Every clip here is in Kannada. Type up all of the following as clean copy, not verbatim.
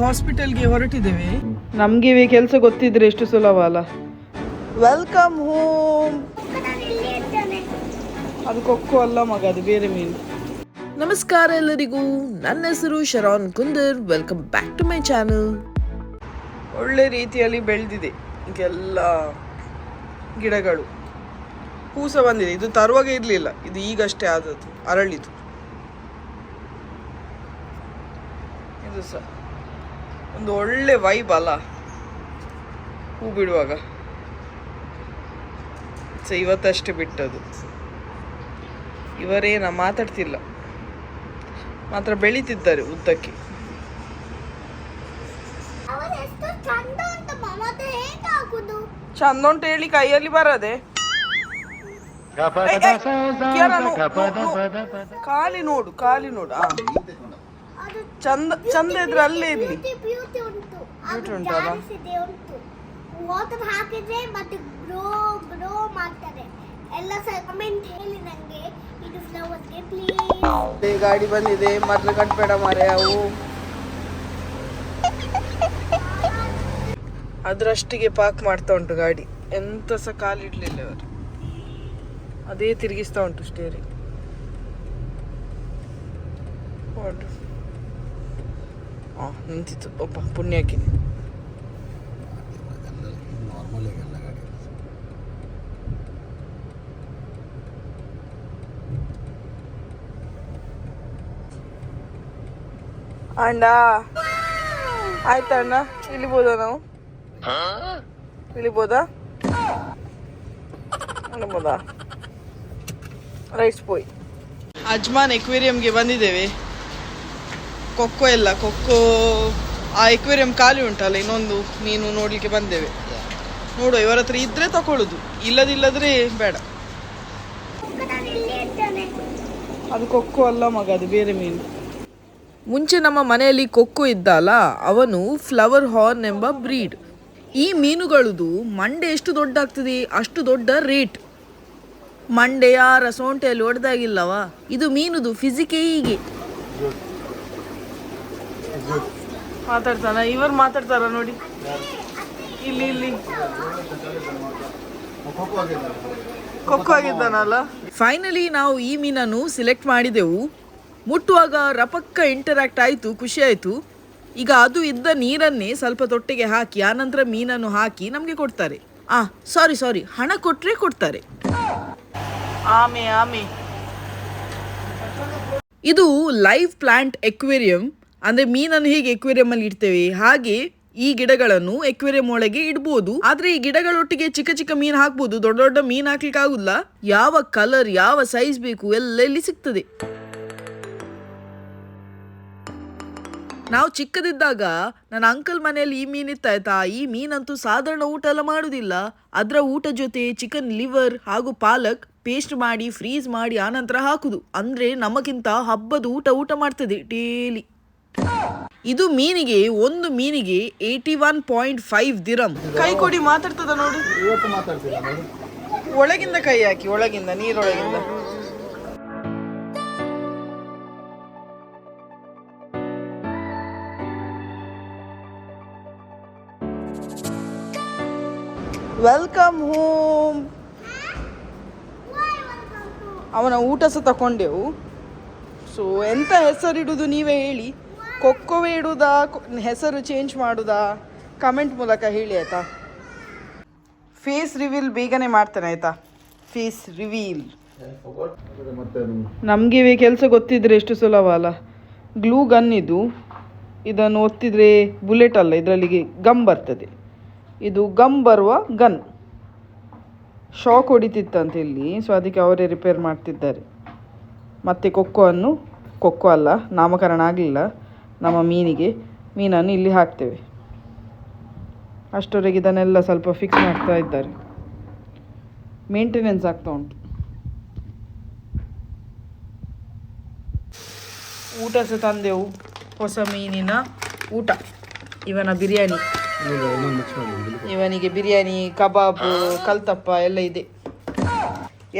ಹಾಸ್ಪಿಟಲ್ಗೆ ಹೊರಟಿದ್ದೇವೆ. ನಮ್ಗೆ ಕೆಲಸ ಗೊತ್ತಿದ್ರೆ ಎಷ್ಟು ಸುಲಭ ಅಲ್ಲ. Welcome home. ಅದು ಕೊಕ್ಕೋ ಅಲ್ಲ ಮಗ, ಅದು ಬೇರೆ ಮೀನು. ನಮಸ್ಕಾರ ಎಲ್ಲರಿಗೂ, ನನ್ನ ಹೆಸರು Sharon Kundar. Welcome back to my channel. ಒಳ್ಳೆ ರೀತಿಯಲ್ಲಿ ಬೆಳೆದಿದೆ ಈಗೆಲ್ಲ ಗಿಡಗಳು. ಹೂಸ ಬಂದಿದೆ. ಇದು ತರುವಾಗ ಇರಲಿಲ್ಲ, ಇದು ಈಗಷ್ಟೇ ಆದದ್ದು, ಅರಳಿತು. ಇದು ಸಹ ಒಂದು ಒಳ್ಳೆ ವೈಬ್ ಅಲ್ಲ ಹೂ ಬಿಡುವಾಗ. ಇವತ್ತಷ್ಟೇ ಬಿಟ್ಟದು. ಇವರೇನ ಮಾತಾಡ್ತಿಲ್ಲ, ಮಾತ್ರ ಬೆಳೀತಿದ್ದಾರೆ ಉದ್ದಕ್ಕೆ. ಚಂದ ಉಂಟು ಹೇಳಿ ಕೈಯಲ್ಲಿ ಬರದೆ. ಖಾಲಿ ನೋಡು, ಖಾಲಿ ನೋಡು. ಚಂದ ಚಂದ ಇದ್ರೆ ಅಲ್ಲೇ ಇರ್ಲಿ. ಬ್ಯೂಟಿ ಉಂಟಲ್ಲ. ಗಾಡಿ ಬಂದಿದೆ, ಮೊದಲು ಕಟ್ಬೇಡ ಮಾರೆ. ಅವು ಅದರಷ್ಟಿಗೆ ಪಾರ್ಕ್ ಮಾಡ್ತಾ ಉಂಟು ಗಾಡಿ. ಎಂತ ಸಹ ಕಾಲಿಡ್ಲಿಲ್ಲ ಅವರು, ಅದೇ ತಿರುಗಿಸ್ತಾ ಉಂಟು ಸ್ಟೇರಿಂಗ್. ನಿಂತಿತ್ತು ಒಬ್ಬ ಪುಣ್ಯಕ್ಕೆ. ಅಣ್ಣ ಆಯ್ತಾ ಅಣ್ಣ, ಇಳಿಬೋದಾ ನಾವು? ಇಳಿಬೋದಾ? ಇಳಿಬೋದಾ? ರೈಟ್ಸ್ ಪೋಯ್. ಅಜ್ಮಾನ್ ಎಕ್ವೇರಿಯಂಗೆ ಬಂದಿದ್ದೇವೆ. ಕೊಕ್ಕೋ ಎಲ್ಲ, ಕೊಕ್ಕೋ ಆ ಎಕ್ವೇರಿಯಂ ಖಾಲಿ ಉಂಟಲ್ಲ, ಇನ್ನೊಂದು ಮೀನು ನೋಡ್ಲಿಕ್ಕೆ ಬಂದೇವೆ. ನೋಡುವ, ಇವರ ಹತ್ರ ಇದ್ರೆ ತಕೊಳ್ಳುದು, ಇಲ್ಲದಿಲ್ಲದ್ರೆ ಬೇಡ. ಅದು ಕೊಕ್ಕೋ ಅಲ್ಲ ಮಗ, ಅದು ಬೇರೆ ಮೀನು. ಮುಂಚೆ ನಮ್ಮ ಮನೆಯಲ್ಲಿ ಕೊಕ್ಕೋ ಇದ್ದಲ್ಲ, ಅವನು ಫ್ಲವರ್ ಹಾರ್ನ್ ಎಂಬ ಬ್ರೀಡ್. ಈ ಮೀನುಗಳದು ಮಂಡೆ ಎಷ್ಟು ದೊಡ್ಡ ಆಗ್ತದೆ ಅಷ್ಟು ದೊಡ್ಡ ರೇಟ್. ಮಂಡೆ ಯಾರ ಸೊಂಟೆಯಲ್ಲಿ ಹೊಡೆದಾಗಿಲ್ಲವಾ? ಇದು ಮೀನುದು ಫಿಸಿಕೇ ಹೀಗೆ. ಮಾತಾಡ್ತಾನ ಇವರು, ಮಾತಾಡ್ತಾರ ನೋಡಿ. ಇಲ್ಲಿ ಇಲ್ಲಿ ಕೊಕ್ಕೋ ಆಗಿದ್ದಾನಲ್ಲ. ಫೈನಲಿ ನಾವು ಈ ಮೀನನ್ನು ಸಿಲೆಕ್ಟ್ ಮಾಡಿದೆವು. ಮುಟ್ಟುವಾಗ ರಪಕ್ಕ ಇಂಟರಾಕ್ಟ್ ಆಯಿತು, ಖುಷಿ ಆಯಿತು. ಈಗ ಅದು ಇದ್ದ ನೀರನ್ನೇ ಸ್ವಲ್ಪ ತೊಟ್ಟೆಗೆ ಹಾಕಿ ಆನಂತರ ಮೀನನ್ನು ಹಾಕಿ ನಮಗೆ ಕೊಡ್ತಾರೆ. ಸಾರಿ, ಹಣ ಕೊಟ್ಟರೆ ಕೊಡ್ತಾರೆ. ಆಮೆ ಆಮೆ. ಇದು ಲೈವ್ ಪ್ಲಾಂಟ್ ಎಕ್ವೇರಿಯಂ. ಅಂದರೆ ಮೀನನ್ನು ಹೇಗೆ ಎಕ್ವೇರಿಯಂ ಅಲ್ಲಿ ಇಡ್ತೇವೆ ಹಾಗೆ ಈ ಗಿಡಗಳನ್ನು ಎಕ್ವೇರಿಯಂ ಒಳಗೆ ಇಡ್ಬೋದು. ಆದ್ರೆ ಈ ಗಿಡಗಳೊಟ್ಟಿಗೆ ಚಿಕ್ಕ ಚಿಕ್ಕ ಮೀನು ಹಾಕ್ಬೋದು, ದೊಡ್ಡ ದೊಡ್ಡ ಮೀನು ಹಾಕ್ಲಿಕ್ಕೆ ಆಗುಲ್ಲ. ಯಾವ ಕಲರ್ ಯಾವ ಸೈಜ್ ಬೇಕು ಎಲ್ಲ ಇಲ್ಲಿ ಸಿಗ್ತದೆ. ನಾವು ಚಿಕ್ಕದಿದ್ದಾಗ ನನ್ನ ಅಂಕಲ್ ಮನೆಯಲ್ಲಿ ಈ ಮೀನಿತ್ತಾಯ್ತಾ. ಈ ಮೀನಂತೂ ಸಾಧಾರಣ ಊಟ ಎಲ್ಲ ಮಾಡುದಿಲ್ಲ. ಅದರ ಊಟ ಜೊತೆ ಚಿಕನ್ ಲಿವರ್ ಹಾಗೂ ಪಾಲಕ್ ಪೇಸ್ಟ್ ಮಾಡಿ ಫ್ರೀಸ್ ಮಾಡಿ ಆನಂತರ ಹಾಕುದು. ಅಂದ್ರೆ ನಮಗಿಂತ ಹಬ್ಬದ ಊಟ ಮಾಡ್ತದೆ ಡೇಲಿ. ಇದು ಮೀನಿಗೆ, ಒಂದು ಮೀನಿಗೆ 81.5 ದಿರಂ. ಕೈ ಕೊಡಿ, ಮಾತಾಡ್ತದ ನೋಡಿ. ಒಳಗಿಂದ ಕೈ ಹಾಕಿ, ಒಳಗಿಂದ ನೀರೊಳಗಿಂದ. Welcome home. ಅವನ ಊಟ ಸಹ ತಕೊಂಡೆವು. ಸೊ ಎಂತ ಹೆಸರಿಡುವುದು ನೀವೇ ಹೇಳಿ. ಕೊಕ್ಕೋವೇ ಇಡುವುದಾ, ಹೆಸರು ಚೇಂಜ್ ಮಾಡುದಾ? ಕಮೆಂಟ್ ಮೂಲಕ ಹೇಳಿ ಆಯ್ತಾ. ಫೇಸ್ ರಿವೀಲ್ ಬೇಗನೆ ಮಾಡ್ತೇನೆ ಆಯ್ತಾ. Face reveal. ನಮಗೆ ಕೆಲಸ ಗೊತ್ತಿದ್ರೆ ಎಷ್ಟು ಸುಲಭ ಅಲ್ಲ. ಗ್ಲೂ ಗನ್ ಇದು. ಇದನ್ನು ಒತ್ತಿದ್ರೆ ಬುಲೆಟ್ ಅಲ್ಲ, ಇದರಲ್ಲಿಗೆ ಗಮ್ ಬರ್ತದೆ. ಇದು ಗಮ್ ಬರುವ ಗನ್. ಶಾಕ್ ಹೊಡಿತಿತ್ತಂತೆ ಇಲ್ಲಿ, ಸೊ ಅದಕ್ಕೆ ಅವರೇ ರಿಪೇರ್ ಮಾಡ್ತಿದ್ದಾರೆ. ಮತ್ತು ಕೊಕ್ಕೋ ಅಲ್ಲ, ನಾಮಕರಣ ಆಗಲಿಲ್ಲ ನಮ್ಮ ಮೀನನ್ನು ಇಲ್ಲಿ ಹಾಕ್ತೇವೆ. ಅಷ್ಟರವರೆಗೆ ಇದನ್ನೆಲ್ಲ ಸ್ವಲ್ಪ ಫಿಕ್ಸ್ ಮಾಡ್ತಾ ಇದ್ದಾರೆ. ಮೇಂಟೆನೆನ್ಸ್ ಆಗ್ತಾ ಉಂಟು. ಊಟ ಸಹ ತಂದೆವು, ಹೊಸ ಮೀನಿನ ಊಟ. ಇವನ ಬಿರಿಯಾನಿ, ಇವನಿಗೆ ಬಿರಿಯಾನಿ, ಕಬಾಬ್, ಕಲ್ತಪ್ಪ ಎಲ್ಲ ಇದೆ.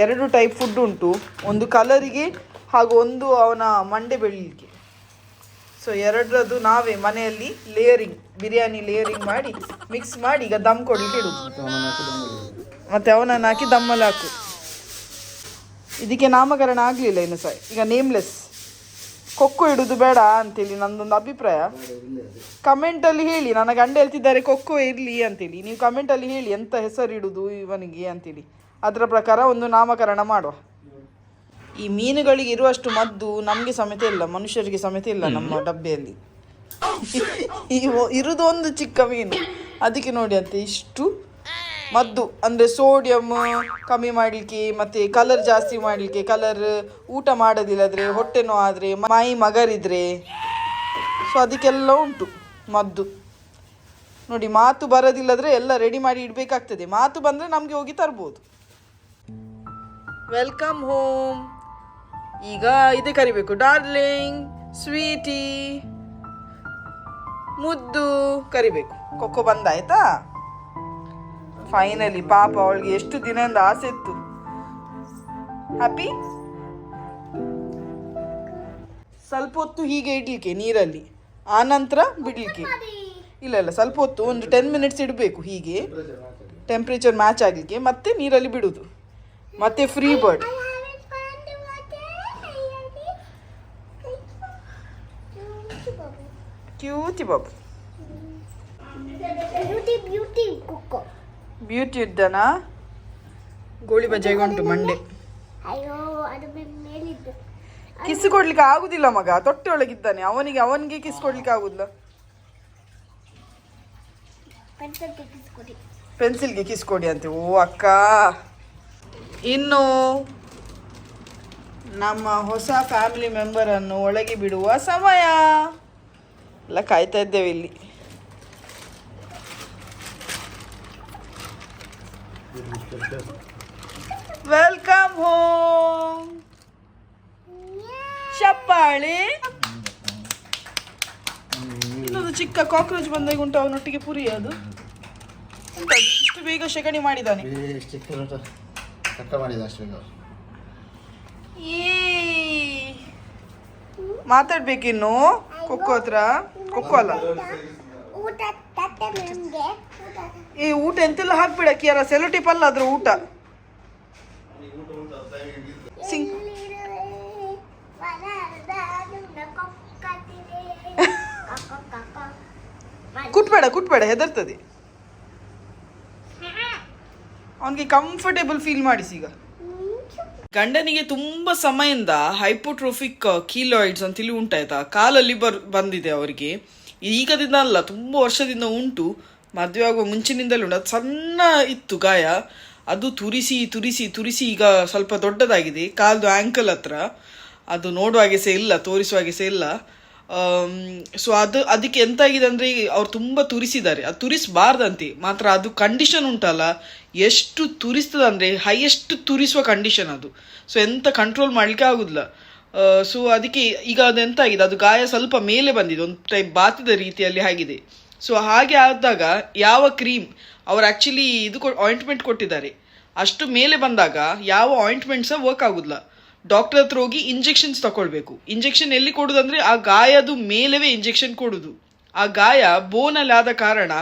2 ಟೈಪ್ ಫುಡ್ ಉಂಟು, ಒಂದು ಕಲರಿಗೆ ಹಾಗೂ ಒಂದು ಅವನ ಮಂಡೆ ಬೆಳಲಿಕ್ಕೆ. ಸೊ ಎರಡರದ್ದು ನಾವೇ ಮನೆಯಲ್ಲಿ ಲೇಯರಿಂಗ್, ಬಿರಿಯಾನಿ ಲೇಯರಿಂಗ್ ಮಾಡಿ ಮಿಕ್ಸ್ ಮಾಡಿ ಈಗ ದಮ್ ಕೊಡ್ಲಿಕ್ಕೆ ಇಡುದು. ಮತ್ತೆ ಅವನನ್ನು ಹಾಕಿ ದಮ್ಮಲ್ಲಿ ಹಾಕು. ಇದಕ್ಕೆ ನಾಮಕರಣ ಆಗಲಿಲ್ಲ ಇನ್ನು ಸಹ. ಈಗ ನೇಮ್ಲೆಸ್ ಕೊಕ್ಕೋ ಇಡುದು ಬೇಡ ಅಂತೇಳಿ ನಂದೊಂದು ಅಭಿಪ್ರಾಯ. ಕಮೆಂಟಲ್ಲಿ ಹೇಳಿ. ನನ್ನ ಗಂಡ ಹೇಳ್ತಿದ್ದಾರೆ ಕೊಕ್ಕೋ ಇರಲಿ ಅಂತೇಳಿ. ನೀವು ಕಮೆಂಟಲ್ಲಿ ಹೇಳಿ ಎಂಥ ಹೆಸರು ಇಡುದು ಇವನಿಗೆ ಅಂತೇಳಿ. ಅದರ ಪ್ರಕಾರ ಒಂದು ನಾಮಕರಣ ಮಾಡುವ. ಈ ಮೀನುಗಳಿಗೆ ಇರುವಷ್ಟು ಮದ್ದು ನಮಗೆ ಸಮೇತ ಇಲ್ಲ, ಮನುಷ್ಯರಿಗೆ ಸಮೇತ ಇಲ್ಲ ನಮ್ಮ ಡಬ್ಬೆಯಲ್ಲಿ. ಇರುವುದು ಒಂದು ಚಿಕ್ಕ ಮೀನು, ಅದಕ್ಕೆ ನೋಡಿ ಅಂತ ಇಷ್ಟು ಮದ್ದು. ಅಂದರೆ ಸೋಡಿಯಂ ಕಮ್ಮಿ ಮಾಡಲಿಕ್ಕೆ, ಮತ್ತು ಕಲರ್ ಜಾಸ್ತಿ ಮಾಡಲಿಕ್ಕೆ, ಕಲರ್ ಊಟ ಮಾಡೋದಿಲ್ಲದ್ರೆ, ಹೊಟ್ಟೆ ನೋವು ಆದರೆ, ಮೈ ಮಗರಿದ್ರೆ, ಸೊ ಅದಕ್ಕೆಲ್ಲ ಉಂಟು ಮದ್ದು. ನೋಡಿ, ಮಾತು ಬರೋದಿಲ್ಲದ್ರೆ ಎಲ್ಲ ರೆಡಿ ಮಾಡಿ ಇಡಬೇಕಾಗ್ತದೆ. ಮಾತು ಬಂದರೆ ನಮಗೆ ಹೋಗಿ ತರ್ಬೋದು. Welcome home. ಈಗ ಇದೇ ಕರಿಬೇಕು, ಡಾರ್ಲಿಂಗ್, ಸ್ವೀಟಿ, ಮುದ್ದು ಕರಿಬೇಕು. ಕೊಕ್ಕೋ ಬಂದಾಯ್ತಾ ಫೈನಲಿ. ಪಾಪ ಅವಳಿಗೆ ಎಷ್ಟು ದಿನದಿಂದ ಆಸೆ ಇತ್ತು. ಹ್ಯಾಪಿ. ಸ್ವಲ್ಪ ಹೊತ್ತು ಹೀಗೆ ಇಡ್ಲಿಕ್ಕೆ ನೀರಲ್ಲಿ, ಆನಂತರ ಬಿಡ್ಲಿಕ್ಕೆ. ಇಲ್ಲ ಸ್ವಲ್ಪ ಹೊತ್ತು, ಒಂದು 10 ಮಿನಿಟ್ಸ್ ಇಡಬೇಕು ಹೀಗೆ, ಟೆಂಪ್ರೇಚರ್ ಮ್ಯಾಚ್ ಆಗಲಿಕ್ಕೆ. ಮತ್ತೆ ನೀರಲ್ಲಿ ಬಿಡುದು. ಮತ್ತೆ free bird. Cutie Babu, beauty ಇದ್ದಾನ. ಗೋಳಿ ಬಜ್ಜೆಗೆ ಉಂಟು ಮಂಡೆ. ಕಿಸ್ ಕೊಡ್ಲಿಕ್ಕೆ ಆಗುದಿಲ್ಲ ಮಗ, ತೊಟ್ಟೆ ಒಳಗಿದ್ದಾನೆ. ಅವನಿಗೆ ಕಿಸ್ ಕೊಡ್ಲಿಕ್ಕೆ ಆಗುದಿಲ್ಲ. ಪೆನ್ಸಿಲ್ಗೆ ಕಿಸ್ ಕೊಡಿ ಅಂತೆ. ಓ ಅಕ್ಕ. ಇನ್ನು ನಮ್ಮ ಹೊಸ ಫ್ಯಾಮಿಲಿ ಮೆಂಬರನ್ನು ಒಳಗೆ ಬಿಡುವ ಸಮಯ. ಎಲ್ಲ ಕಾಯ್ತಾ ಇದ್ದೇವೆ ಇಲ್ಲಿ. Welcome home. ಚಪ್ಪಾಳೆ. ಇನ್ನೊಂದು ಚಿಕ್ಕ ಕಾಕ್ರೋಚ್ ಬಂದಾಗ ಉಂಟು, ಅವನೊಟ್ಟಿಗೆ ಪುರಿ. ಅದು ಇಷ್ಟು ಬೇಗ ಶೆಗಣಿ ಮಾಡಿದ್ದಾನೆ. ಮಾತಾಡ್ಬೇಕಿನ್ನು ಕೊಕ್ಕೋ ಹತ್ರ. ಕೊಕ್ಕೋ ಅಲ್ಲ, ಈ ಊಟ ಎಂತೆಲ್ಲ ಹಾಕ್ಬೇಡ ಕಿಯಾರ. ಸೆಲೋ ಟಿಪ್ ಅಲ್ಲ ಅದ್ರ ಊಟ. ಕುಟ್ಬೇಡ, ಹೆದರ್ತದೆ. ಅವನಿಗೆ ಕಂಫರ್ಟೇಬಲ್ ಫೀಲ್ ಮಾಡಿಸಿ. ಈಗ ಗಂಡನಿಗೆ ತುಂಬ ಸಮಯದಿಂದ ಹೈಪೋಟ್ರೋಫಿಕ್ ಕೀಲಾಯ್ಡ್ಸ್ ಅಂತೇಳಿ ಉಂಟಾಯ್ತಾ, ಕಾಲಲ್ಲಿ ಬಂದಿದೆ ಅವರಿಗೆ. ಈಗದಿಂದ ಅಲ್ಲ, ತುಂಬ ವರ್ಷದಿಂದ ಉಂಟು. ಮದುವೆ ಆಗುವ ಮುಂಚಿನಿಂದಲೂ ಉಂಟು. ಅದು ಸಣ್ಣ ಇತ್ತು ಗಾಯ, ಅದು ತುರಿಸಿ ಈಗ ಸ್ವಲ್ಪ ದೊಡ್ಡದಾಗಿದೆ. ಕಾಲ್ದು ಆ್ಯಂಕಲ್ ಹತ್ರ. ಅದು ನೋಡುವಾಗೆ ಸಹ ಇಲ್ಲ, ತೋರಿಸುವಾಗೆ ಸಹ ಇಲ್ಲ. ಸೊ ಅದಕ್ಕೆ ಎಂತಾಗಿದೆ ಅಂದರೆ, ಅವ್ರು ತುಂಬ ತುರಿಸಿದ್ದಾರೆ. ಅದು ತುರಿಸಬಾರ್ದಂತೆ, ಮಾತ್ರ ಅದು ಕಂಡೀಷನ್ ಉಂಟಲ್ಲ, ಎಷ್ಟು ತುರಿಸ್ತದೆ ಅಂದರೆ ಹೈಯೆಸ್ಟ್ ತುರಿಸುವ ಕಂಡೀಷನ್ ಅದು. ಸೊ ಎಂತ ಕಂಟ್ರೋಲ್ ಮಾಡಲಿಕ್ಕೆ ಆಗೋದಿಲ್ಲ. ಸೊ ಅದಕ್ಕೆ ಈಗ ಅದು ಎಂತಾಗಿದೆ, ಅದು ಗಾಯ ಸ್ವಲ್ಪ ಮೇಲೆ ಬಂದಿದೆ, ಒಂದು ಟೈಪ್ ಬಾತಿದ ರೀತಿಯಲ್ಲಿ ಆಗಿದೆ. ಸೊ ಹಾಗೆ ಆದಾಗ ಯಾವ ಕ್ರೀಮ್ ಅವ್ರು ಆ್ಯಕ್ಚುಲಿ ಆಯಿಂಟ್ಮೆಂಟ್ ಕೊಟ್ಟಿದ್ದಾರೆ, ಅಷ್ಟು ಮೇಲೆ ಬಂದಾಗ ಯಾವ ಆಯಿಂಟ್ಮೆಂಟ್ ಸಹ ವರ್ಕ್ ಆಗೋದಿಲ್ಲ. ಡಾಕ್ಟರ್ ಹತ್ರ ಹೋಗಿ ಇಂಜೆಕ್ಷನ್ಸ್ ತಗೊಳ್ಬೇಕು. ಇಂಜೆಕ್ಷನ್ ಎಲ್ಲಿ ಕೊಡೋದಂದ್ರೆ ಆ ಗಾಯದ ಮೇಲವೇ ಇಂಜೆಕ್ಷನ್ ಕೊಡೋದು. ಆ ಗಾಯ ಬೋನಲ್ಲಿ ಆದ ಕಾರಣ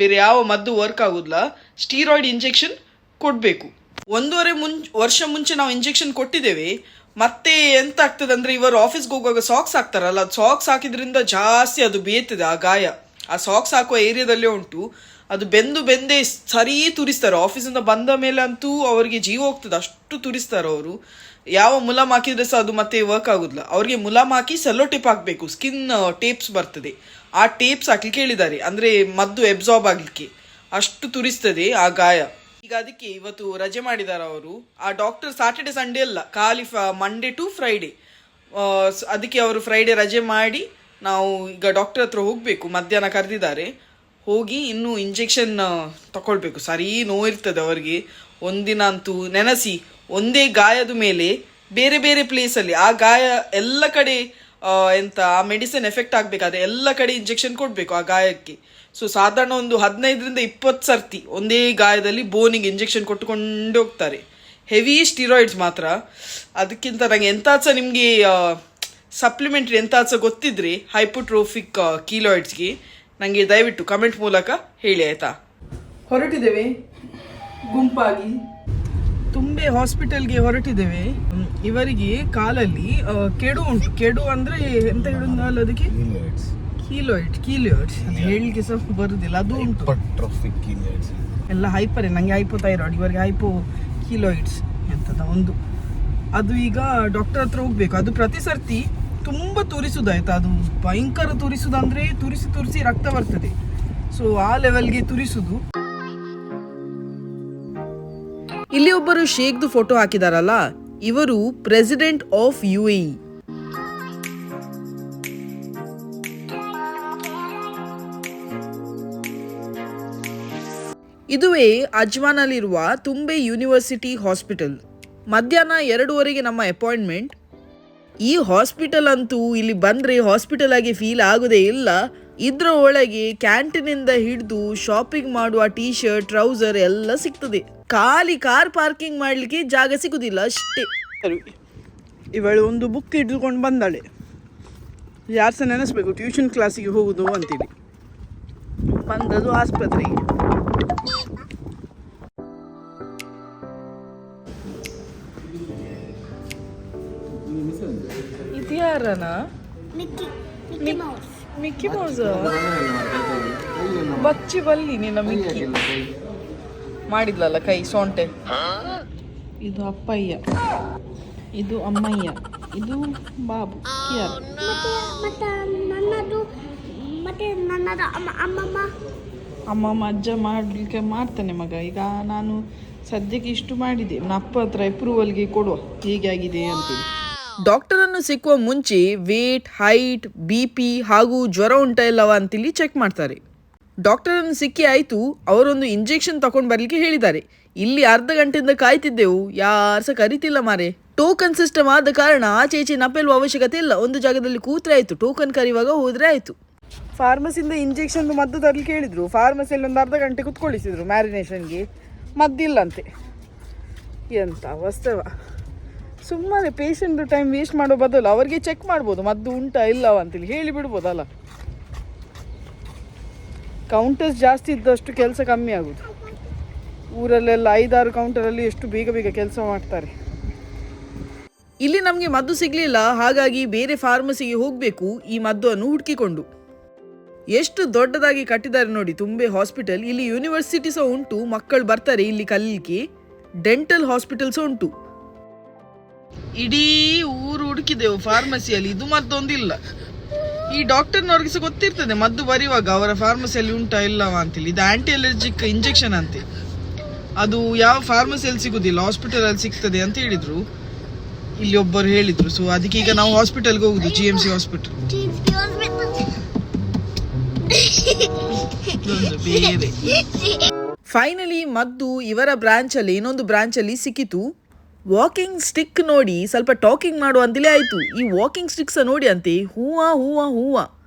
ಬೇರೆ ಯಾವ ಮದ್ದು ವರ್ಕ್ ಆಗೋದಿಲ್ಲ. ಸ್ಟೀರಾಯ್ಡ್ ಇಂಜೆಕ್ಷನ್ ಕೊಡಬೇಕು. 1.5 ವರ್ಷ ಮುಂಚೆ ನಾವು ಇಂಜೆಕ್ಷನ್ ಕೊಟ್ಟಿದ್ದೇವೆ. ಮತ್ತೆ ಎಂತ ಆಗ್ತದೆ ಅಂದರೆ, ಇವರು ಆಫೀಸ್ಗೆ ಹೋಗುವಾಗ ಸಾಕ್ಸ್ ಹಾಕ್ತಾರಲ್ಲ, ಅದು ಸಾಕ್ಸ್ ಹಾಕಿದ್ರಿಂದ ಜಾಸ್ತಿ ಅದು ಬೇಯ್ತದೆ ಆ ಗಾಯ. ಆ ಸಾಕ್ಸ್ ಹಾಕುವ ಏರಿಯಾದಲ್ಲೇ ಉಂಟು. ಅದು ಬೆಂದೇ ಸರಿ ತುರಿಸ್ತಾರೆ. ಆಫೀಸಿಂದ ಬಂದ ಮೇಲೆ ಅಂತೂ ಅವರಿಗೆ ಜೀವ ಹೋಗ್ತದೆ, ಅಷ್ಟು ತುರಿಸ್ತಾರೆ ಅವರು. ಯಾವ ಮುಲಾಮ್ ಹಾಕಿದ್ರೆ ಸಹ ಅದು ಮತ್ತೆ ವರ್ಕ್ ಆಗೋದಿಲ್ಲ. ಅವ್ರಿಗೆ ಮುಲಾಮ್ ಹಾಕಿ ಸೆಲ್ಲೋ ಟೇಪ್ ಹಾಕಬೇಕು. ಸ್ಕಿನ್ ಟೇಪ್ಸ್ ಬರ್ತದೆ, ಆ ಟೇಪ್ಸ್ ಹಾಕ್ಲಿಕ್ಕೆ ಹೇಳಿದ್ದಾರೆ. ಅಂದರೆ ಮದ್ದು ಎಬ್ಸಾರ್ಬ್ ಆಗಲಿಕ್ಕೆ. ಅಷ್ಟು ತುರಿಸ್ತದೆ ಆ ಗಾಯ. ಈಗ ಅದಕ್ಕೆ ಇವತ್ತು ರಜೆ ಮಾಡಿದ್ದಾರೆ ಅವರು. ಆ ಡಾಕ್ಟರ್ ಸಾಟರ್ಡೆ ಸಂಡೇ ಅಲ್ಲ, ಖಾಲಿ ಮಂಡೇ ಟು ಫ್ರೈಡೇ. ಅದಕ್ಕೆ ಅವರು ಫ್ರೈಡೇ ರಜೆ ಮಾಡಿ ನಾವು ಈಗ ಡಾಕ್ಟರ್ ಹತ್ರ ಹೋಗಬೇಕು. ಮಧ್ಯಾಹ್ನ ಕರೆದಿದ್ದಾರೆ. ಹೋಗಿ ಇನ್ನೂ ಇಂಜೆಕ್ಷನ್ ತಗೊಳ್ಬೇಕು. ಸರಿ ನೋವಿರ್ತದೆ ಅವರಿಗೆ. ಒಂದಿನ ಅಂತೂ ನೆನೆಸಿ, ಒಂದೇ ಗಾಯದ ಮೇಲೆ ಬೇರೆ ಬೇರೆ ಪ್ಲೇಸಲ್ಲಿ ಆ ಗಾಯ ಎಲ್ಲ ಕಡೆ ಆ ಮೆಡಿಸಿನ್ ಎಫೆಕ್ಟ್ ಆಗಬೇಕಾದ್ರೆ ಎಲ್ಲ ಕಡೆ ಇಂಜೆಕ್ಷನ್ ಕೊಡಬೇಕು ಆ ಗಾಯಕ್ಕೆ. ಸೊ ಸಾಧಾರಣ ಒಂದು 15ರಿಂದ 20 ಸರ್ತಿ ಒಂದೇ ಗಾಯದಲ್ಲಿ ಬೋನಿಗೆ ಇಂಜೆಕ್ಷನ್ ಕೊಟ್ಟುಕೊಂಡು ಹೋಗ್ತಾರೆ. ಹೆವಿ ಸ್ಟಿರಾಯ್ಡ್ಸ್ ಮಾತ್ರ. ಅದಕ್ಕಿಂತ ನನಗೆ ಎಂತ ಸಹ ನಿಮಗೆ ಸಪ್ಲಿಮೆಂಟ್ರಿ ಎಂತ ಆಚೆ ಗೊತ್ತಿದ್ರೆ ಹೈಪೋಟ್ರೋಫಿಕ್ ಕೀಲಾಯ್ಡ್ಸ್ಗೆ ನನಗೆ ದಯವಿಟ್ಟು ಕಮೆಂಟ್ ಮೂಲಕ ಹೇಳಿ ಆಯ್ತಾ. ಹೊರಟಿದ್ದೇವೆ ಗುಂಪಾಗಿ ತುಂಬೆ ಹಾಸ್ಪಿಟಲ್ಗೆ ಹೊರಟಿದ್ದೇವೆ. ಇವರಿಗೆ ಕಾಲಲ್ಲಿ ಕೆಡು ಉಂಟು. ಕೆಡು ಅಂದ್ರೆ ಎಂತ ಹೇಳುದು ಅದಕ್ಕೆ? ಕೀಲಾಯ್ಡ್ಸ್ ಅದು ಹೇಳಲಿಕ್ಕೆ ಸ್ವಲ್ಪ ಬರುದಿಲ್ಲ. ಅದು ಉಂಟು ಎಲ್ಲ ಹೈಪರ್. ನಂಗೆ ಹೈಪೋಥೈರಾಯ್ಡ್, ಇವರಿಗೆ ಹೈಪೋ ಕೀಲಾಯ್ಡ್ಸ್ ಎಂತದ ಒಂದು. ಅದು ಈಗ ಡಾಕ್ಟರ್ ಹತ್ರ ಹೋಗ್ಬೇಕು. ಅದು ಪ್ರತಿ ಸರ್ತಿ ತುಂಬ ತುರಿಸುದಾಯ್ತಾ, ಅದು ಭಯಂಕರ ತುರಿಸುದಂದ್ರೆ ತುರಿಸಿ ರಕ್ತ ಬರ್ತದೆ. ಸೊ ಆ ಲೆವೆಲ್ಗೆ ತುರಿಸುದು. ಇಲ್ಲಿ ಒಬ್ಬರು ಶೇಖ್ದು ಫೋಟೋ ಹಾಕಿದಾರಲ್ಲ, ಇವರು ಪ್ರೆಸಿಡೆಂಟ್ ಆಫ್ UAE. ಇದುವೇ ಅಜ್ಮಾನಲ್ಲಿರುವ ತುಂಬೆ ಯೂನಿವರ್ಸಿಟಿ ಹಾಸ್ಪಿಟಲ್. ಮಧ್ಯಾಹ್ನ 2:30ಗೆ ನಮ್ಮ ಅಪಾಯಿಂಟ್ಮೆಂಟ್. ಈ ಹಾಸ್ಪಿಟಲ್ ಅಂತೂ ಇಲ್ಲಿ ಬಂದರೆ ಹಾಸ್ಪಿಟಲ್ ಆಗಿ ಫೀಲ್ ಆಗೋದೇ ಇಲ್ಲ. ಇದ್ರ ಒಳಗೆ ಕ್ಯಾಂಟೀನಿಂದ ಹಿಡಿದು ಶಾಪಿಂಗ್ ಮಾಡುವ ಟೀ ಶರ್ಟ್, ಟ್ರೌಸರ್ ಎಲ್ಲ ಸಿಗ್ತದೆ. ಖಾಲಿ ಕಾರ್ ಪಾರ್ಕಿಂಗ್ ಮಾಡಲಿಕ್ಕೆ ಜಾಗ ಸಿಗುದಿಲ್ಲ ಅಷ್ಟೇ. ಇವಳು ಒಂದು ಬುಕ್ ಇಟ್ಕೊಂಡು ಬಂದಾಳೆ. ಯಾರು ಸಹ ನೆನೆಸ್ಬೇಕು ಟ್ಯೂಷನ್ ಕ್ಲಾಸಿಗೆ ಹೋಗುದು ಅಂತೇಳಿ. ಬಂದದು ಆಸ್ಪತ್ರೆಗೆ. ಇದು ಯಾರನ? Mickey Mouse. ಬಚ್ಚಿ ಬಲ್ಲಿ ನಿನ್ನ ಮಿಕ್ಕಿ ಮಾಡಿದ್ಲಲ್ಲ ಕೈ ಸೊಂಟೆ. ಇದು ಅಪ್ಪಯ್ಯ, ಇದು ಅಮ್ಮಯ್ಯ, ಇದು ಬಾಬು. ಅಮ್ಮಮ್ಮ ಅಜ್ಜ ಮಾಡಲಿಕ್ಕೆ ಮಾಡ್ತಾನೆ ಮಗ. ಈಗ ನಾನು ಸದ್ಯಕ್ಕೆ ಇಷ್ಟು ಮಾಡಿದೆ. ನನ್ನ ಅಪ್ಪ ಹತ್ರ ಅಪ್ರೂವಲ್ಗೆ ಕೊಡುವ ಹೇಗೆ ಆಗಿದೆ ಅಂತೇಳಿ. ಡಾಕ್ಟರ್ ಅನ್ನು ಸಿಕ್ಕುವ ಮುಂಚೆ ವೇಟ್, ಹೈಟ್, BP ಹಾಗೂ ಜ್ವರ ಉಂಟ ಇಲ್ಲವ ಅಂತೇಳಿ ಚೆಕ್ ಮಾಡ್ತಾರೆ. ಡಾಕ್ಟರ್ ಅನ್ನು ಸಿಕ್ಕಿ ಆಯ್ತು. ಅವರೊಂದು ಇಂಜೆಕ್ಷನ್ ತಗೊಂಡು ಬರ್ಲಿಕ್ಕೆ ಹೇಳಿದ್ದಾರೆ. ಇಲ್ಲಿ ಅರ್ಧ ಗಂಟೆಯಿಂದ ಕಾಯ್ತಿದ್ದೆವು, ಯಾರು ಸಹ ಕರಿತಿಲ್ಲ ಮಾರೆ. ಟೋಕನ್ ಸಿಸ್ಟಮ್ ಆದ ಕಾರಣ ಆಚೆ ಈಚೆ ನಪ್ಪೆಲ್ಲುವ ಅವಶ್ಯಕತೆ ಇಲ್ಲ. ಒಂದು ಜಾಗದಲ್ಲಿ ಕೂತ್ರೆ ಆಯ್ತು, ಟೋಕನ್ ಕರೆಯುವಾಗ ಹೋದ್ರೆ ಆಯ್ತು. ಫಾರ್ಮಸಿಯಿಂದ ಇಂಜೆಕ್ಷನ್ ಮದ್ದು ತರಲಿಕ್ಕೆ ಹೇಳಿದ್ರು. ಫಾರ್ಮಸಿಯಲ್ಲಿ ಒಂದು ಅರ್ಧ ಗಂಟೆ ಕುತ್ಕೊಳಿಸಿದ್ರು ಮ್ಯಾರಿನೇಷನ್ಗೆ. ಮದ್ದಿಲ್ಲಂತೆ. ಎಂತ ಅವಸ್ಥೆವ. ಸುಮ್ಮನೆ ಪೇಷಂಟ್ ಟೈಮ್ ವೇಸ್ಟ್ ಮಾಡೋ ಬದಲು ಅವ್ರಿಗೆ ಚೆಕ್ ಮಾಡ್ಬೋದು ಮದ್ದು ಉಂಟಾ ಇಲ್ಲವ ಅಂತೇಳಿ ಹೇಳಿ ಬಿಡ್ಬೋದಲ್ಲ. ಕೌಂಟರ್ಸ್ ಜಾಸ್ತಿ ಇದ್ದಷ್ಟು ಕೆಲಸ ಕಮ್ಮಿ ಆಗೋದು. ಊರಲ್ಲೆಲ್ಲ 5-6 ಕೌಂಟರಲ್ಲಿ ಎಷ್ಟು ಬೇಗ ಕೆಲಸ ಮಾಡ್ತಾರೆ. ಇಲ್ಲಿ ನಮಗೆ ಮದ್ದು ಸಿಗಲಿಲ್ಲ, ಹಾಗಾಗಿ ಬೇರೆ ಫಾರ್ಮಸಿಗೆ ಹೋಗಬೇಕು ಈ ಮದ್ದನ್ನು ಹುಡುಕಿಕೊಂಡು. ಎಷ್ಟು ದೊಡ್ಡದಾಗಿ ಕಟ್ಟಿದ್ದಾರೆ ನೋಡಿ ತುಂಬೆ ಹಾಸ್ಪಿಟಲ್. ಇಲ್ಲಿ ಯೂನಿವರ್ಸಿಟಿ ಸಹ ಉಂಟು, ಮಕ್ಕಳು ಬರ್ತಾರೆ ಇಲ್ಲಿ ಕಲೀಲಿಕ್ಕೆ. ಡೆಂಟಲ್ ಹಾಸ್ಪಿಟಲ್ ಸಹ ಉಂಟು. ಇಡೀ ಊರು ಹುಡುಕಿದೆವು ಫಾರ್ಮಸಿಯಲ್ಲಿ, ಇದು ಮದ್ದೊಂದಿಲ್ಲ. ಈ ಡಾಕ್ಟರ್ನವ್ರಿಗೆ ಸಹ ಗೊತ್ತಿರ್ತದೆ ಮದ್ದು ಬರೆಯುವಾಗ ಅವರ ಫಾರ್ಮಸಿಯಲ್ಲಿ ಉಂಟಾ ಇಲ್ಲವಾ ಅಂತೇಳಿ. ಇದು ಆಂಟಿ ಅಲರ್ಜಿಕ್ ಇಂಜೆಕ್ಷನ್ ಅಂತೆ. ಅದು ಯಾವ ಫಾರ್ಮಸಿಯಲ್ಲಿ ಸಿಗುದಿಲ್ಲ, ಹಾಸ್ಪಿಟಲ್ ಅಲ್ಲಿ ಸಿಗ್ತದೆ ಅಂತ ಹೇಳಿದ್ರು. ಇಲ್ಲಿ ಒಬ್ಬರು ಹೇಳಿದ್ರು. ಸೊ ಅದಕ್ಕೆ ಈಗ ನಾವು ಹಾಸ್ಪಿಟಲ್ಗೆ ಹೋಗುದು, GMC ಹಾಸ್ಪಿಟಲ್. ಫೈನಲಿ ಮದ್ದು ಇವರ ಬ್ರಾಂಚ್ ಅಲ್ಲಿ, ಇನ್ನೊಂದು ಬ್ರಾಂಚ್ ಅಲ್ಲಿ ಸಿಕ್ಕಿತು. ವಾಕಿಂಗ್ ಸ್ಟಿಕ್ ನೋಡಿ ಸ್ವಲ್ಪ ಟಾಕಿಂಗ್ ಮಾಡುವ ಅಂತಲೇ ಆಯಿತು. ಈ ವಾಕಿಂಗ್ ಸ್ಟಿಕ್ಸ ನೋಡಿ ಅಂತೆ ಹೂವ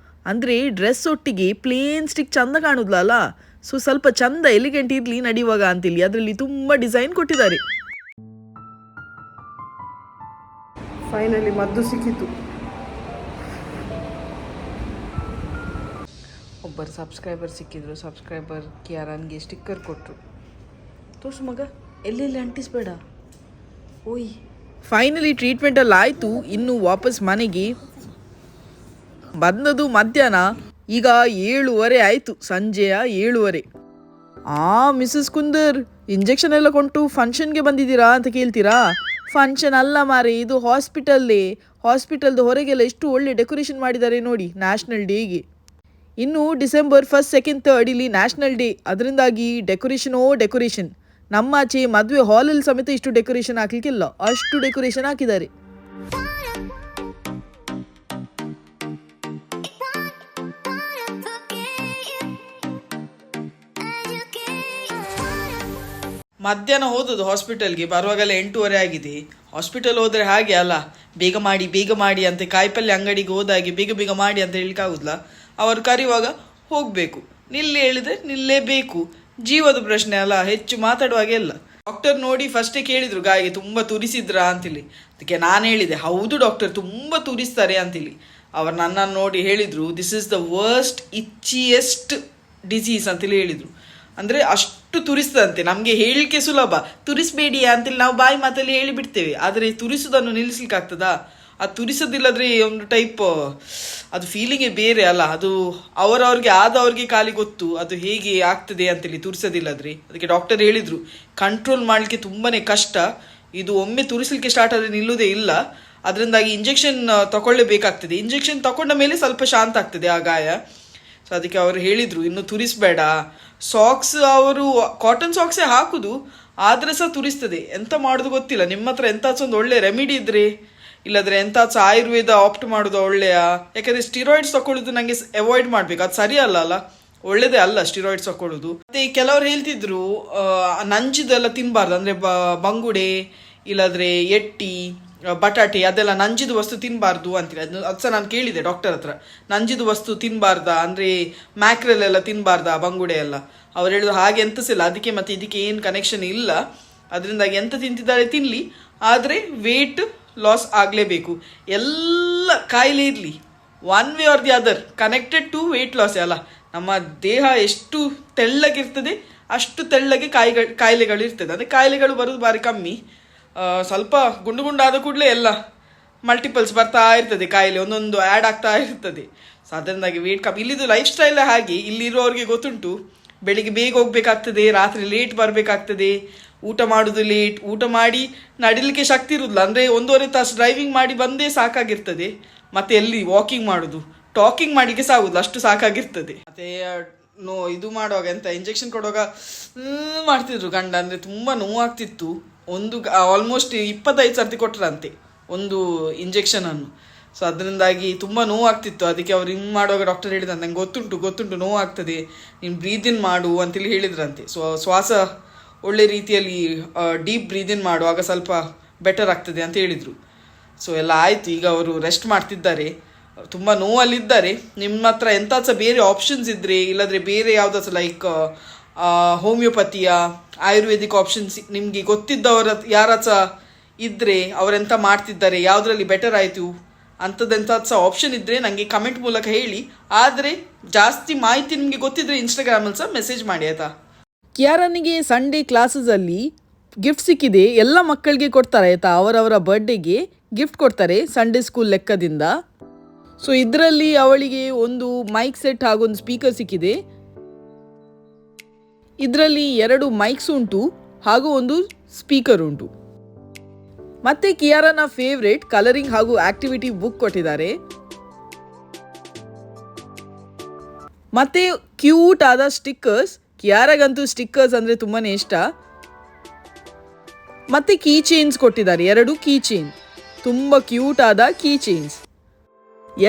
ಅಂದರೆ ಡ್ರೆಸ್ ಒಟ್ಟಿಗೆ ಪ್ಲೇನ್ ಸ್ಟಿಕ್ ಚಂದ ಕಾಣುದಿಲ್ಲ. ಸೊ ಸ್ವಲ್ಪ ಚಂದ ಎಲಿಗೆಂಟ್ ಇರಲಿ ನಡೆಯುವಾಗ ಅಂತೇಳಿ ಅದರಲ್ಲಿ ತುಂಬ ಡಿಸೈನ್ ಕೊಟ್ಟಿದ್ದಾರೆ. ಫೈನಲಿ ಮದ್ದು ಸಿಕ್ಕಿತು. ಒಬ್ಬರು ಸಬ್ಸ್ಕ್ರೈಬರ್ ಸಿಕ್ಕಿದ್ರು. ಸಬ್ಸ್ಕ್ರೈಬರ್ ಕಿಯಾರನ್ಗೆ ಸ್ಟಿಕ್ಕರ್ ಕೊಟ್ಟರು. ತೋರ್ಸು ಮಗ, ಎಲ್ಲೆಲ್ಲಿ ಅಂಟಿಸ್ಬೇಡ. ಓಯ್ ಫೈನಲಿ ಟ್ರೀಟ್ಮೆಂಟ್ ಎಲ್ಲ ಆಯಿತು. ಇನ್ನು ವಾಪಸ್ ಮನೆಗೆ ಬಂದದು ಮಧ್ಯಾಹ್ನ. ಈಗ 7:30 ಆಯಿತು, ಸಂಜೆಯ 7:30. ಮಿಸಸ್ ಕುಂದರ್, ಇಂಜೆಕ್ಷನ್ ಎಲ್ಲ ಕೊಂಡು ಫಂಕ್ಷನ್ಗೆ ಬಂದಿದ್ದೀರಾ ಅಂತ ಕೇಳ್ತೀರಾ? ಫಂಕ್ಷನ್ ಅಲ್ಲ ಮಾರೆ, ಇದು ಹಾಸ್ಪಿಟಲ್ಲೇ. ಹಾಸ್ಪಿಟಲ್ದು ಹೊರಗೆಲ್ಲ ಎಷ್ಟು ಒಳ್ಳೆ ಡೆಕೋರೇಷನ್ ಮಾಡಿದ್ದಾರೆ ನೋಡಿ ನ್ಯಾಷನಲ್ ಡೇಗೆ. ಇನ್ನು ಡಿಸೆಂಬರ್ 1, 2, 3 ಇಲ್ಲಿ ನ್ಯಾಷನಲ್ ಡೇ. ಅದರಿಂದಾಗಿ ಡೆಕೋರೇಷನ್. ನಮ್ಮಾಚೆ ಮದುವೆ ಹಾಲಲ್ಲಿ ಸಮೇತ ಇಷ್ಟು ಡೆಕೋರೇಷನ್ ಹಾಕ್ಲಿಕ್ಕಿಲ್ಲ, ಅಷ್ಟು ಡೆಕೋರೇಷನ್ ಹಾಕಿದ್ದಾರೆ. ಮಧ್ಯಾಹ್ನ ಹೋದದ್ದು ಹಾಸ್ಪಿಟಲ್ಗೆ, ಬರುವಾಗಲೇ 8:30 ಆಗಿದೆ. ಹಾಸ್ಪಿಟಲ್ ಹೋದರೆ ಹಾಗೆ ಅಲ್ಲ, ಬೇಗ ಮಾಡಿ ಅಂತ. ಕಾಯಿಪಲ್ಯ ಅಂಗಡಿಗೆ ಹೋದಾಗೆ ಬೇಗ ಮಾಡಿ ಅಂತ ಹೇಳಿಕ್ಕಾಗುದಿಲ್ಲ. ಅವರು ಕರೆಯುವಾಗ ಹೋಗಬೇಕು. ನಿಲ್ಲಿ ಹೇಳಿದ್ರೆ ನಿಲ್ಲೇಬೇಕು. ಜೀವದ ಪ್ರಶ್ನೆ ಅಲ್ಲ, ಹೆಚ್ಚು ಮಾತಾಡುವಾಗೆ ಇಲ್ಲ. ಡಾಕ್ಟರ್ ನೋಡಿ ಫಸ್ಟೇ ಕೇಳಿದ್ರು ಗಾಯಿಗೆ ತುಂಬ ತುರಿಸಿದ್ರಾ ಅಂತೇಳಿ. ಅದಕ್ಕೆ ನಾನು ಹೇಳಿದೆ ಹೌದು ಡಾಕ್ಟರ್ ತುಂಬ ತುರಿಸ್ತಾರೆ ಅಂತೇಳಿ. ಅವರು ನನ್ನನ್ನು ನೋಡಿ ಹೇಳಿದರು this is the worst itchiest disease ಅಂತೇಳಿ ಹೇಳಿದರು. ಅಂದರೆ ಅಷ್ಟು ತುರಿಸ್ತದಂತೆ. ನಮಗೆ ಹೇಳಲಿಕ್ಕೆ ಸುಲಭ, ತುರಿಸಬೇಡಿ ಅಂತೇಳಿ ನಾವು ಬಾಯಿ ಮಾತಲ್ಲಿ ಹೇಳಿಬಿಡ್ತೇವೆ. ಆದರೆ ತುರಿಸೋದನ್ನು ನಿಲ್ಲಿಸ್ಲಿಕ್ಕೆ ಆಗ್ತದಾ? ಅದು ತುರಿಸೋದಿಲ್ಲದ್ರೆ ಒಂದು ಟೈಪ್ ಅದು ಫೀಲಿಂಗೇ ಬೇರೆ ಅಲ್ಲ. ಅದು ಅವರವ್ರಿಗೆ ಆದವ್ರಿಗೆ ಖಾಲಿ ಗೊತ್ತು ಅದು ಹೇಗೆ ಆಗ್ತದೆ ಅಂತೇಳಿ ತುರಿಸೋದಿಲ್ಲದ್ರೆ. ಅದಕ್ಕೆ ಡಾಕ್ಟರ್ ಹೇಳಿದರು ಕಂಟ್ರೋಲ್ ಮಾಡಲಿಕ್ಕೆ ತುಂಬಾ ಕಷ್ಟ. ಇದು ಒಮ್ಮೆ ತುರಿಸಲಿಕ್ಕೆ ಸ್ಟಾರ್ಟ್ ಆದರೆ ನಿಲ್ಲುವುದೇ ಇಲ್ಲ. ಅದರಿಂದಾಗಿ ಇಂಜೆಕ್ಷನ್ ತಗೊಳ್ಳೇಬೇಕಾಗ್ತದೆ. ಇಂಜೆಕ್ಷನ್ ತಗೊಂಡ ಮೇಲೆ ಸ್ವಲ್ಪ ಶಾಂತ ಆಗ್ತದೆ ಆ ಗಾಯ. ಸೊ ಅದಕ್ಕೆ ಅವರು ಹೇಳಿದರು ಇನ್ನು ತುರಿಸಬೇಡ. ಸಾಕ್ಸ್ ಅವರು ಕಾಟನ್ ಸಾಕ್ಸೇ ಹಾಕುದು, ಆದರೆ ಸಹ ತುರಿಸ್ತದೆ. ಎಂತ ಮಾಡೋದು ಗೊತ್ತಿಲ್ಲ. ನಿಮ್ಮ ಹತ್ರ ಎಂತಾಚ ಒಂದು ಒಳ್ಳೆ ರೆಮಿಡಿ ಇದ್ರೆ, ಇಲ್ಲದ್ರೆ ಎಂತಾಚ ಆಯುರ್ವೇದ ಆಪ್ಟ್ ಮಾಡೋದು ಒಳ್ಳೆಯ. ಯಾಕಂದರೆ ಸ್ಟಿರಾಯ್ಡ್ಸ್ ತಗೊಳ್ಳೋದು ನನಗೆ ಅವಾಯ್ಡ್ ಮಾಡಬೇಕು. ಅದು ಸರಿ ಅಲ್ಲ ಒಳ್ಳೇದೇ ಅಲ್ಲ ಸ್ಟಿರಾಯ್ಡ್ಸ್ ತಗೊಳ್ಳೋದು. ಮತ್ತು ಕೆಲವರು ಹೇಳ್ತಿದ್ರು ನಂಜಿದೆಲ್ಲ ತಿನ್ನಬಾರ್ದು. ಅಂದರೆ ಬಂಗುಡೆ ಇಲ್ಲದ್ರೆ ಎಟ್ಟಿ ಬಟಾಟೆ ಅದೆಲ್ಲ ನಂಜಿದ ವಸ್ತು ತಿನ್ನಬಾರ್ದು ಅಂತೇಳಿ. ಅದು ಸಹ ನಾನು ಕೇಳಿದೆ ಡಾಕ್ಟರ್ ಹತ್ರ, ನಂಜಿದ ವಸ್ತು ತಿನ್ನಬಾರ್ದಾ, ಅಂದರೆ ಮ್ಯಾಕ್ರೆಲ್ ಎಲ್ಲ ತಿನ್ನಬಾರ್ದಾ, ಬಂಗುಡೆ ಎಲ್ಲ. ಅವ್ರು ಹೇಳಿದ್ರು ಹಾಗೆ ಎಂತ ಇಲ್ಲ, ಅದಕ್ಕೆ ಮತ್ತು ಇದಕ್ಕೆ ಏನು ಕನೆಕ್ಷನ್ ಇಲ್ಲ. ಅದರಿಂದಾಗಿ ಎಂತ ತಿಂತಿದ್ದಾರೆ ತಿನ್ನಲಿ, ಆದರೆ ವೇಟ್ ಲಾಸ್ ಆಗಲೇಬೇಕು. ಎಲ್ಲ ಕಾಯಿಲೆ ಇರಲಿ one way or the other connected to weight loss ಅಲ್ಲ. ನಮ್ಮ ದೇಹ ಎಷ್ಟು ತೆಳ್ಳಗಿರ್ತದೆ ಅಷ್ಟು ತೆಳ್ಳಗೆ ಕಾಯಿಲೆಗಳು ಇರ್ತದೆ. ಅಂದರೆ ಕಾಯಿಲೆಗಳು ಬರೋದು ಭಾರಿ ಕಮ್ಮಿ. ಸ್ವಲ್ಪ ಗುಂಡು ಗುಂಡಾದ ಕೂಡಲೇ ಎಲ್ಲ ಮಲ್ಟಿಪಲ್ಸ್ ಬರ್ತಾ ಇರ್ತದೆ, ಕಾಯಿಲೆ ಒಂದೊಂದು ಆ್ಯಡ್ ಆಗ್ತಾ ಇರ್ತದೆ. ಸೊ ಅದರಿಂದಾಗಿ ವೇಟ್ ಕಮ್ಮಿ. ಇಲ್ಲಿದು ಲೈಫ್ ಸ್ಟೈಲ್ ಹಾಗೆ. ಇಲ್ಲಿರೋರಿಗೆ ಗೊತ್ತುಂಟು, ಬೆಳಿಗ್ಗೆ ಬೇಗ ಹೋಗ್ಬೇಕಾಗ್ತದೆ, ರಾತ್ರಿ ಲೇಟ್ ಬರಬೇಕಾಗ್ತದೆ, ಊಟ ಮಾಡೋದು ಲೇಟ್, ಊಟ ಮಾಡಿ ನಡಿಲಿಕ್ಕೆ ಶಕ್ತಿ ಇರುವುದಿಲ್ಲ. ಅಂದರೆ 1.5 ತಾಸು ಡ್ರೈವಿಂಗ್ ಮಾಡಿ ಬಂದೇ ಸಾಕಾಗಿರ್ತದೆ. ಮತ್ತೆ ಎಲ್ಲಿ ವಾಕಿಂಗ್ ಮಾಡೋದು, ಟಾಕಿಂಗ್ ಮಾಡಲಿಕ್ಕೆ ಸಾಗುದಿಲ್ಲ, ಅಷ್ಟು ಸಾಕಾಗಿರ್ತದೆ. ಮತ್ತೆ ಇದು ಮಾಡುವಾಗ ಎಂತ ಇಂಜೆಕ್ಷನ್ ಕೊಡುವಾಗ ಮಾಡ್ತಿದ್ರು ಗಂಡ. ಅಂದರೆ ತುಂಬ ನೋವಾಗ್ತಿತ್ತು. ಆಲ್ಮೋಸ್ಟ್ 25 ಸರ್ತಿ ಕೊಟ್ಟರಂತೆ ಒಂದು ಇಂಜೆಕ್ಷನನ್ನು. ಸೊ ಅದರಿಂದಾಗಿ ತುಂಬ ನೋವಾಗ್ತಿತ್ತು. ಅದಕ್ಕೆ ಅವ್ರು ಹಿಂಗೆ ಮಾಡುವಾಗ ಡಾಕ್ಟರ್ ಹೇಳಿದಂತೆ ನಂಗೆ ಗೊತ್ತುಂಟು ನೋವಾಗ್ತದೆ, ನೀನು ಬ್ರೀದಿನ್ ಮಾಡು ಅಂತೇಳಿ ಹೇಳಿದ್ರಂತೆ. ಸೊ ಶ್ವಾಸ ಒಳ್ಳೆ ರೀತಿಯಲ್ಲಿ ಡೀಪ್ ಬ್ರೀದಿನ್ ಮಾಡುವಾಗ ಸ್ವಲ್ಪ ಬೆಟರ್ ಆಗ್ತದೆ ಅಂತ ಹೇಳಿದರು. ಸೊ ಎಲ್ಲ ಆಯಿತು. ಈಗ ಅವರು ರೆಸ್ಟ್ ಮಾಡ್ತಿದ್ದಾರೆ, ತುಂಬ ನೋವಲ್ಲಿದ್ದಾರೆ. ನಿಮ್ಮ ಹತ್ರ ಎಂತಾಚ ಬೇರೆ ಆಪ್ಷನ್ಸ್ ಇದ್ದರೆ, ಇಲ್ಲದ್ರೆ ಬೇರೆ ಯಾವುದಾಚ ಲೈಕ್ ಹೋಮಿಯೋಪತಿಯ ಆಯುರ್ವೇದಿಕ್ ಆಪ್ಷನ್ಸ್ ನಿಮಗೆ ಗೊತ್ತಿದ್ದವರ ಯಾರಾಚ ಇದ್ದರೆ, ಅವರೆಂತ ಮಾಡ್ತಿದ್ದಾರೆ, ಯಾವುದರಲ್ಲಿ ಬೆಟರ್ ಆಯಿತು ಅಂಥದ್ದೆಂಥ ಆಪ್ಷನ್ ಇದ್ದರೆ ನನಗೆ ಕಮೆಂಟ್ ಮೂಲಕ ಹೇಳಿ. ಆದರೆ ಜಾಸ್ತಿ ಮಾಹಿತಿ ನಿಮಗೆ ಗೊತ್ತಿದ್ದರೆ ಇನ್ಸ್ಟಾಗ್ರಾಮಲ್ಲಿ ಸಹ ಮೆಸೇಜ್ ಮಾಡಿ ಆಯಿತಾ. ಕಿಯಾರನಿಗೆ ಸಂಡೇ ಕ್ಲಾಸಸಲ್ಲಿ ಗಿಫ್ಟ್ ಸಿಕ್ಕಿದೆ. ಎಲ್ಲ ಮಕ್ಕಳಿಗೆ ಕೊಡ್ತಾರೆ ಆಯಿತಾ, ಅವರವರ ಬರ್ಡೇಗೆ ಗಿಫ್ಟ್ ಕೊಡ್ತಾರೆ ಸಂಡೇ ಸ್ಕೂಲ್ ಲೆಕ್ಕದಿಂದ. ಸೊ ಇದರಲ್ಲಿ ಅವಳಿಗೆ ಒಂದು ಮೈಕ್ ಸೆಟ್ ಹಾಗೂ ಒಂದು ಸ್ಪೀಕರ್ ಸಿಕ್ಕಿದೆ. ಇದರಲ್ಲಿ 2 ಮೈಕ್ಸ್ ಉಂಟು ಹಾಗೂ ಒಂದು ಸ್ಪೀಕರ್ ಉಂಟು. ಮತ್ತೆ ಕಿಯಾರನ ಫೇವ್ರೇಟ್ ಕಲರಿಂಗ್ ಹಾಗೂ ಆಕ್ಟಿವಿಟಿ ಬುಕ್ ಕೊಟ್ಟಿದ್ದಾರೆ. ಮತ್ತೆ ಕ್ಯೂಟ್ ಆದ ಸ್ಟಿಕ್ಕರ್ಸ್. ಕಿಯಾರಗಂತೂ ಸ್ಟಿಕ್ಕರ್ಸ್ ಅಂದರೆ ತುಂಬಾ ಇಷ್ಟ. ಮತ್ತೆ ಕೀ ಚೈನ್ಸ್ ಕೊಟ್ಟಿದ್ದಾರೆ, 2 ಕೀ ಚೈನ್, ತುಂಬ ಕ್ಯೂಟ್ ಆದ ಕೀ ಚೈನ್ಸ್.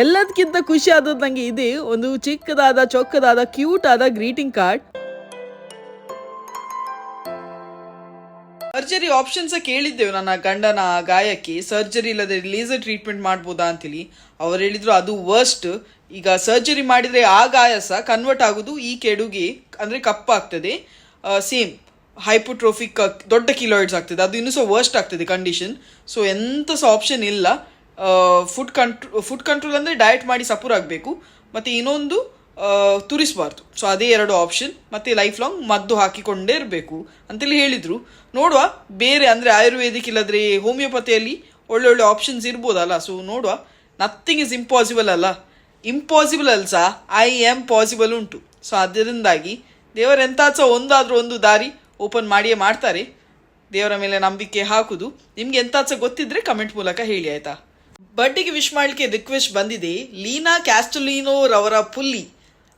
ಎಲ್ಲದಕ್ಕಿಂತ ಖುಷಿ ಆದದ್ದು ನನಗೆ ಇದೆ, ಒಂದು ಚಿಕ್ಕದಾದ ಚೊಕ್ಕದಾದ ಕ್ಯೂಟ್ ಆದ ಗ್ರೀಟಿಂಗ್ ಕಾರ್ಡ್. ಸರ್ಜರಿ ಆಪ್ಷನ್ಸ ಕೇಳಿದ್ದೆವು ನನ್ನ ಗಂಡನ ಗಾಯಕ್ಕೆ. ಸರ್ಜರಿ ಇಲ್ಲದೆ ಲೇಸರ್ ಟ್ರೀಟ್ಮೆಂಟ್ ಮಾಡ್ಬೋದಾ ಅಂತೇಳಿ. ಅವ್ರು ಹೇಳಿದ್ರು ಅದು ವರ್ಸ್ಟ್. ಈಗ ಸರ್ಜರಿ ಮಾಡಿದರೆ ಆ ಗಾಯ ಸಹ ಕನ್ವರ್ಟ್ ಆಗೋದು ಈ ಕೆಡುಗೆ, ಅಂದರೆ ಕಪ್ಪಾಗ್ತದೆ. ಸೇಮ್ ಹೈಪೋಟ್ರೋಫಿಕ್ ದೊಡ್ಡ ಕಿಲಾಯ್ಡ್ಸ್ ಆಗ್ತದೆ, ಅದು ಇನ್ನೂ ಸಹ ವರ್ಸ್ಟ್ ಆಗ್ತದೆ ಕಂಡೀಷನ್. ಸೊ ಎಂಥ ಸಹ ಆಪ್ಷನ್ ಇಲ್ಲ. ಫುಡ್ ಕಂಟ್ರೋಲ್ ಅಂದರೆ ಡಯಟ್ ಮಾಡಿ ಸಪೂರ್ ಆಗಬೇಕು, ಮತ್ತು ಇನ್ನೊಂದು ತುರಿಸಬಾರ್ದು. ಸೊ ಅದೇ 2 ಆಪ್ಷನ್. ಮತ್ತು ಲೈಫ್ ಲಾಂಗ್ ಮದ್ದು ಹಾಕಿಕೊಂಡೇ ಇರಬೇಕು ಅಂತೇಳಿ ಹೇಳಿದರು. ನೋಡುವ ಬೇರೆ ಅಂದರೆ ಆಯುರ್ವೇದಿಕ್ ಇಲ್ಲದ್ರೆ ಹೋಮಿಯೋಪತಿಯಲ್ಲಿ ಒಳ್ಳೊಳ್ಳೆ ಆಪ್ಷನ್ಸ್ ಇರ್ಬೋದಲ್ಲ. ಸೊ ನೋಡುವ, ನಥಿಂಗ್ ಇಸ್ ಇಂಪಾಸಿಬಲ್ ಅಲ್ಲ. ಇಂಪಾಸಿಬಲ್ ಅಲ್ಸ ಐ ಆಮ್ ಪಾಸಿಬಲ್ ಉಂಟು. ಸೊ ಅದರಿಂದಾಗಿ ದೇವರ ಎಂತಾಚ ಒಂದಾದರೂ ಒಂದು ದಾರಿ ಓಪನ್ ಮಾಡಿಯೇ ಮಾಡ್ತಾರೆ. ದೇವರ ಮೇಲೆ ನಂಬಿಕೆ ಹಾಕುದು. ನಿಮ್ಗೆ ಎಂತಾಚ ಗೊತ್ತಿದ್ರೆ ಕಮೆಂಟ್ ಮೂಲಕ ಹೇಳಿ ಆಯಿತಾ. ಬರ್ಡೇಗೆ ವಿಶ್ ಮಾಡಲಿಕ್ಕೆ ರಿಕ್ವೆಸ್ಟ್ ಬಂದಿದೆ. ಲೀನಾ ಕ್ಯಾಸ್ಟಲಿನೋ ರವರ ಪುಲ್ಲಿ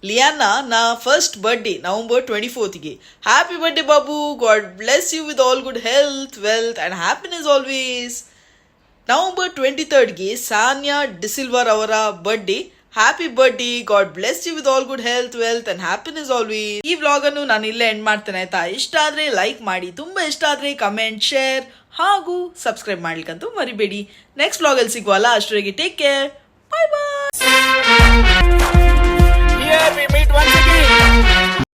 ಲಿಯಾನಾ ನಾ first birthday November 24th. Happy birthday Babu, God bless you with all good health, wealth and happiness always. November 23rd Sanya D'Silva ಅವರ birthday. Happy birthday, God bless you with all good health, wealth and happiness always. ಈ ವ್ಲಾಗನ್ನು ನಾನು ಇಲ್ಲೇ ಎಂಡ್ ಮಾಡ್ತೇನೆ ಆಯ್ತಾ. ಇಷ್ಟ ಆದರೆ ಲೈಕ್ ಮಾಡಿ, ತುಂಬ ಇಷ್ಟ ಆದರೆ ಕಮೆಂಟ್, ಶೇರ್ ಹಾಗೂ ಸಬ್ಸ್ಕ್ರೈಬ್ ಮಾಡ್ಲಿಕ್ಕಂತೂ ಮರಿಬೇಡಿ. ನೆಕ್ಸ್ಟ್ ವ್ಲಾಗಲ್ಲಿ ಸಿಗುವಲ್ಲ, ಅಷ್ಟರವರೆಗೆ take care, bye bye. Here we meet once again.